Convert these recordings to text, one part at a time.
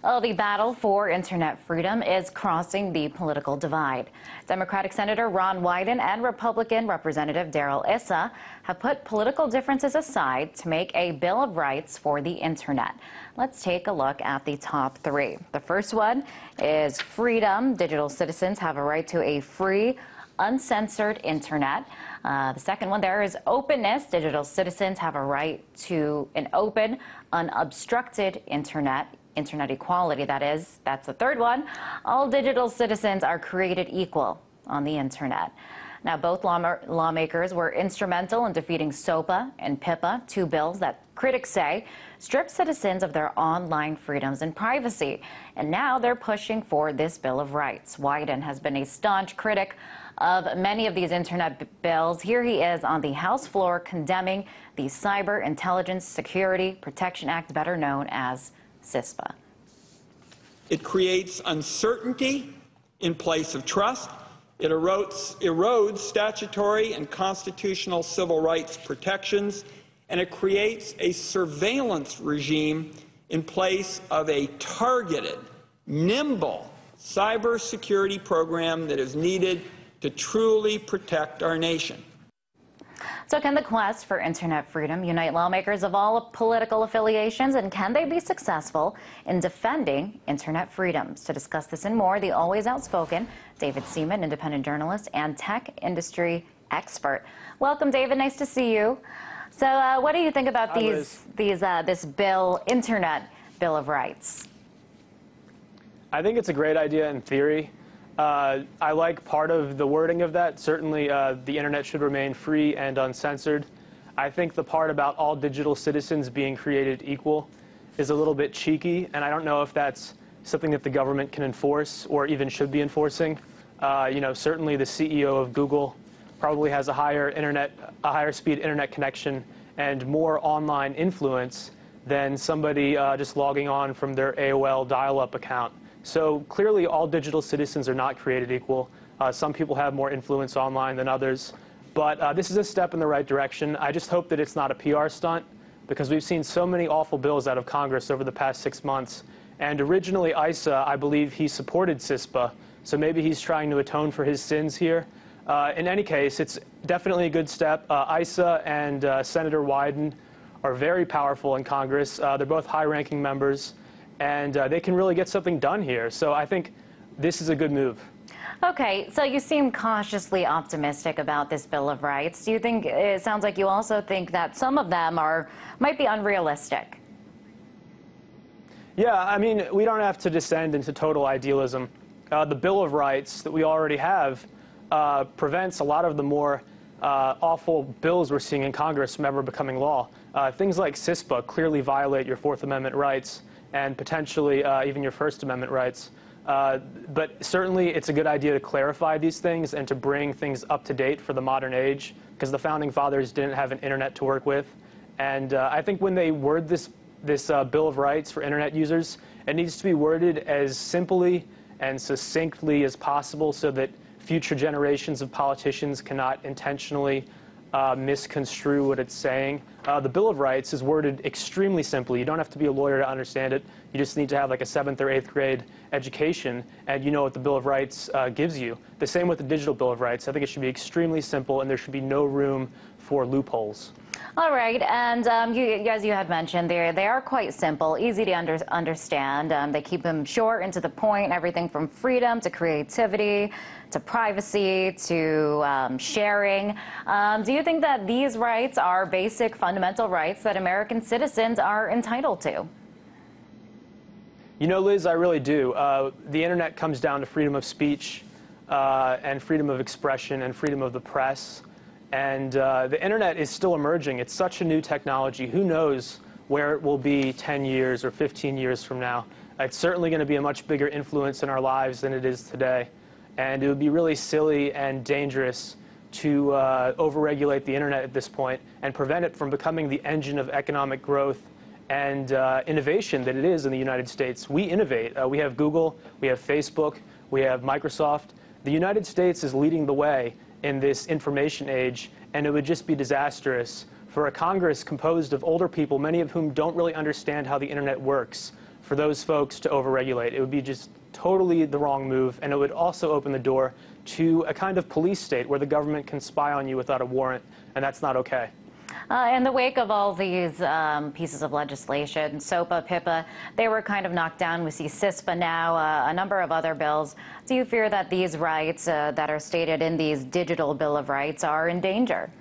Well, the battle for internet freedom is crossing the political divide. Democratic Senator Ron Wyden and Republican Representative Darrell Issa have put political differences aside to make a Bill of Rights for the internet. Let's take a look at the top three. The first one is freedom. Digital citizens have a right to a free, uncensored internet. The second one there is openness. Digital citizens have a right to an open, unobstructed internet equality, that is. That's the third one. All digital citizens are created equal on the internet. Now, both lawmakers were instrumental in defeating CISPA and PIPA, two bills that critics say strip citizens of their online freedoms and privacy. And now they're pushing for this Bill of Rights. Wyden has been a staunch critic of many of these internet bills. Here he is on the House floor condemning the Cyber Intelligence Security Protection Act, better known as CISPA. It creates uncertainty in place of trust. It erodes statutory and constitutional civil rights protections, and it creates a surveillance regime in place of a targeted, nimble cybersecurity program that is needed to truly protect our nation. So can the quest for internet freedom unite lawmakers of all political affiliations, and can they be successful in defending internet freedoms? To discuss this and more, the always outspoken David Seaman, independent journalist and tech industry expert. Welcome, David. Nice to see you. So what do you think about this Internet Bill of Rights? I think it's a great idea in theory. I like part of the wording of that. Certainly, the internet should remain free and uncensored. I think the part about all digital citizens being created equal is a little bit cheeky, and I don't know if that's something that the government can enforce or even should be enforcing. Certainly the CEO of Google probably has a higher speed internet connection and more online influence than somebody just logging on from their AOL dial-up account. So clearly all digital citizens are not created equal. Some people have more influence online than others. But this is a step in the right direction. I just hope that it's not a PR stunt, because we've seen so many awful bills out of Congress over the past 6 months. And originally Issa, I believe he supported CISPA, so maybe he's trying to atone for his sins here. In any case, it's definitely a good step. Issa and Senator Wyden are very powerful in Congress. They're both high-ranking members, and they can really get something done here. So I think this is a good move. Okay, so you seem cautiously optimistic about this Bill of Rights. Do you think, it sounds like you also think that some of them might be unrealistic? Yeah, I mean, we don't have to descend into total idealism. The Bill of Rights that we already have prevents a lot of the more awful bills we're seeing in Congress from ever becoming law. Things like CISPA clearly violate your Fourth Amendment rights and potentially even your First Amendment rights. But certainly it's a good idea to clarify these things and to bring things up to date for the modern age, because the Founding Fathers didn't have an internet to work with. And I think when they word this Bill of Rights for internet users, it needs to be worded as simply and succinctly as possible so that future generations of politicians cannot intentionally misconstrue what it's saying. The Bill of Rights is worded extremely simply. You don't have to be a lawyer to understand it. You just need to have like a 7th or 8th grade education, and you know what the Bill of Rights gives you. The same with the Digital Bill of Rights. I think it should be extremely simple, and there should be no room for loopholes. All right, and as you had mentioned, they are quite simple, easy to understand. They keep them short and to the point, everything from freedom to creativity to privacy to sharing. Do you think that these rights are basic fundamental rights that American citizens are entitled to? You know, Liz, I really do. The internet comes down to freedom of speech and freedom of expression and freedom of the press. And the internet is still emerging. It's such a new technology. Who knows where it will be 10 years or 15 years from now? It's certainly going to be a much bigger influence in our lives than it is today. And it would be really silly and dangerous to overregulate the internet at this point and prevent it from becoming the engine of economic growth and innovation that it is in the United States. We innovate. We have Google, we have Facebook, we have Microsoft. The United States is leading the way in this information age, and it would just be disastrous for a Congress composed of older people, many of whom don't really understand how the internet works, for those folks to overregulate. It would be just totally the wrong move, and it would also open the door to a kind of police state where the government can spy on you without a warrant, and that's not okay. In the wake of all these pieces of legislation, SOPA, PIPA, they were kind of knocked down. We see CISPA now, a number of other bills. Do you fear that these rights that are stated in these digital Bill of Rights are in danger?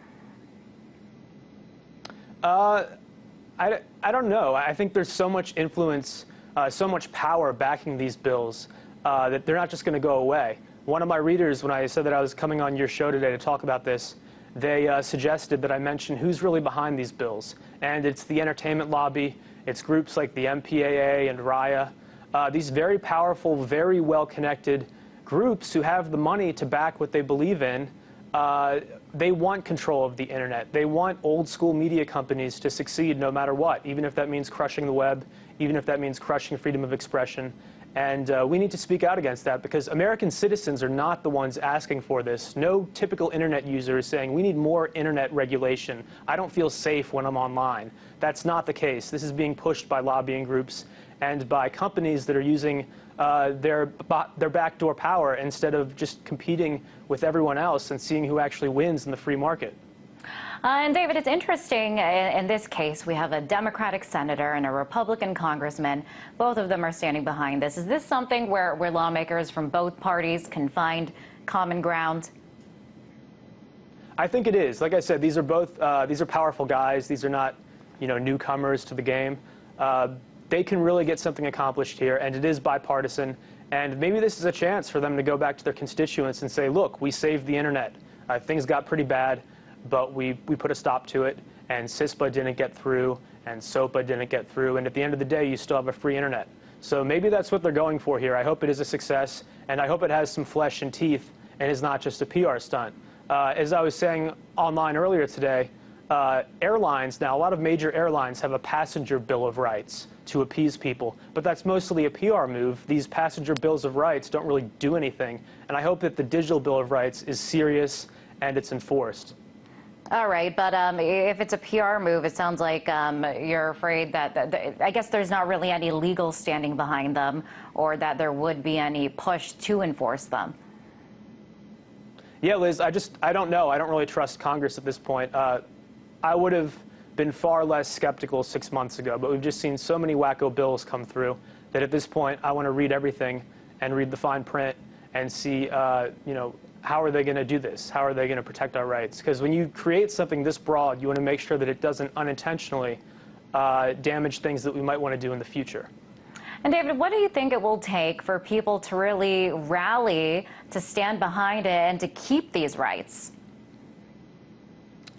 I don't know. I think there's so much influence, so much power backing these bills that they're not just going to go away. One of my readers, when I said that I was coming on your show today to talk about this, they suggested that I mention who's really behind these bills. And it's the entertainment lobby, it's groups like the MPAA and RIA, these very powerful, very well-connected groups who have the money to back what they believe in. They want control of the internet. They want old-school media companies to succeed no matter what, even if that means crushing the web, even if that means crushing freedom of expression. And we need to speak out against that because American citizens are not the ones asking for this. No typical internet user is saying, we need more internet regulation. I don't feel safe when I'm online. That's not the case. This is being pushed by lobbying groups and by companies that are using their backdoor power instead of just competing with everyone else and seeing who actually wins in the free market. And David, it's interesting, in this case, we have a Democratic senator and a Republican congressman. Both of them are standing behind this. Is this something where lawmakers from both parties can find common ground? I think it is. Like I said, these are powerful guys. These are not, newcomers to the game. They can really get something accomplished here, and it is bipartisan. And maybe this is a chance for them to go back to their constituents and say, look, we saved the internet. Things got pretty bad, but we put a stop to it, and CISPA didn't get through, and SOPA didn't get through, and at the end of the day, you still have a free internet. So maybe that's what they're going for here. I hope it is a success, and I hope it has some flesh and teeth and is not just a PR stunt. As I was saying online earlier today, airlines now, a lot of major airlines have a passenger bill of rights to appease people, but that's mostly a PR move. These passenger bills of rights don't really do anything, and I hope that the digital bill of rights is serious and it's enforced. All right, but if it's a PR move, it sounds like you're afraid that, I guess there's not really any legal standing behind them, or that there would be any push to enforce them. Yeah, Liz, I don't know. I don't really trust Congress at this point. I would have been far less skeptical 6 months ago, but we've just seen so many wacko bills come through that at this point I want to read everything and read the fine print and see, how are they going to do this? How are they going to protect our rights? Because when you create something this broad, you want to make sure that it doesn't unintentionally damage things that we might want to do in the future. And David, what do you think it will take for people to really rally to stand behind it and to keep these rights?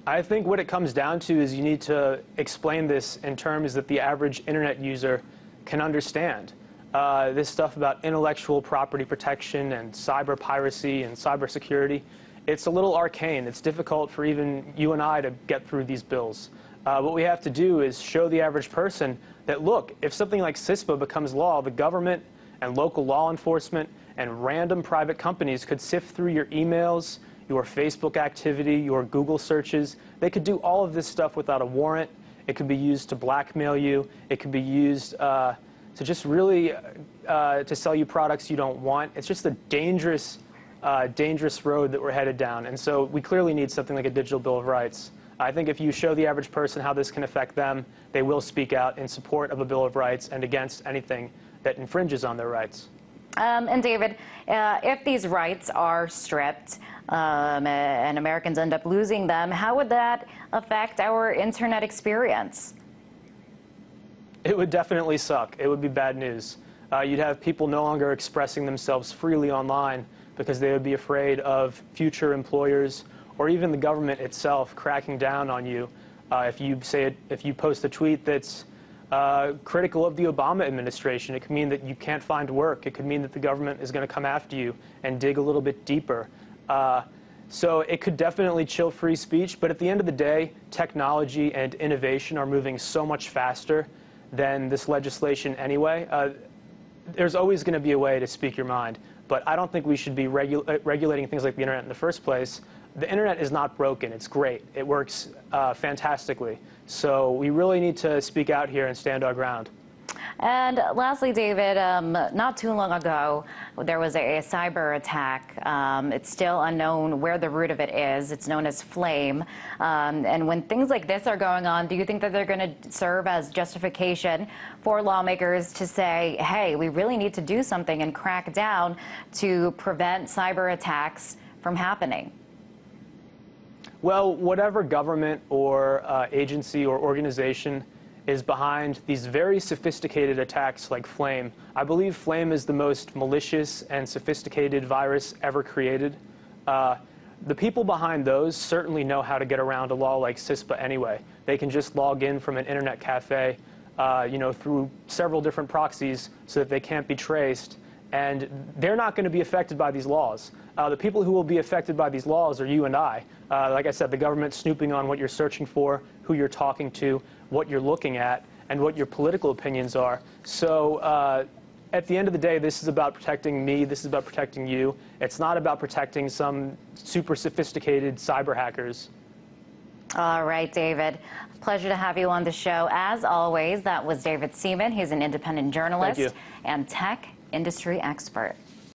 I think what it comes down to is you need to explain this in terms that the average internet user can understand. This stuff about intellectual property protection and cyber piracy and cybersecurity, it's a little arcane. It's difficult for even you and I to get through these bills. What we have to do is show the average person that, look, if something like CISPA becomes law, the government and local law enforcement and random private companies could sift through your emails, your Facebook activity, your Google searches. They could do all of this stuff without a warrant. It could be used to blackmail you. It could be used to just really to sell you products you don't want. It's just a dangerous road that we're headed down. And so we clearly need something like a digital Bill of Rights. I think if you show the average person how this can affect them, they will speak out in support of a Bill of Rights and against anything that infringes on their rights. And David, if these rights are stripped and Americans end up losing them, how would that affect our internet experience? It would definitely suck. It would be bad news. You'd have people no longer expressing themselves freely online because they would be afraid of future employers or even the government itself cracking down on you if you post a tweet that's critical of the Obama administration. It could mean that you can't find work. It could mean that the government is going to come after you and dig a little bit deeper. So it could definitely chill free speech, but at the end of the day, technology and innovation are moving so much faster than this legislation anyway. There's always going to be a way to speak your mind, but I don't think we should be regulating things like the internet in the first place. The internet is not broken. It's great. It works fantastically. So we really need to speak out here and stand our ground. And lastly, David, not too long ago, there was a cyber attack. It's still unknown where the root of it is. It's known as Flame. And when things like this are going on, do you think that they're going to serve as justification for lawmakers to say, hey, we really need to do something and crack down to prevent cyber attacks from happening? Well, whatever government or agency or organization is behind these very sophisticated attacks like Flame. I believe Flame is the most malicious and sophisticated virus ever created. The people behind those certainly know how to get around a law like CISPA anyway. They can just log in from an internet cafe, through several different proxies so that they can't be traced, and they're not going to be affected by these laws. The people who will be affected by these laws are you and I. Like I said, the government snooping on what you're searching for, who you're talking to, what you're looking at, and what your political opinions are. So at the end of the day, this is about protecting me. This is about protecting you. It's not about protecting some super sophisticated cyber hackers. All right, David. Pleasure to have you on the show. As always, that was David Seaman. He's an independent journalist and tech industry expert.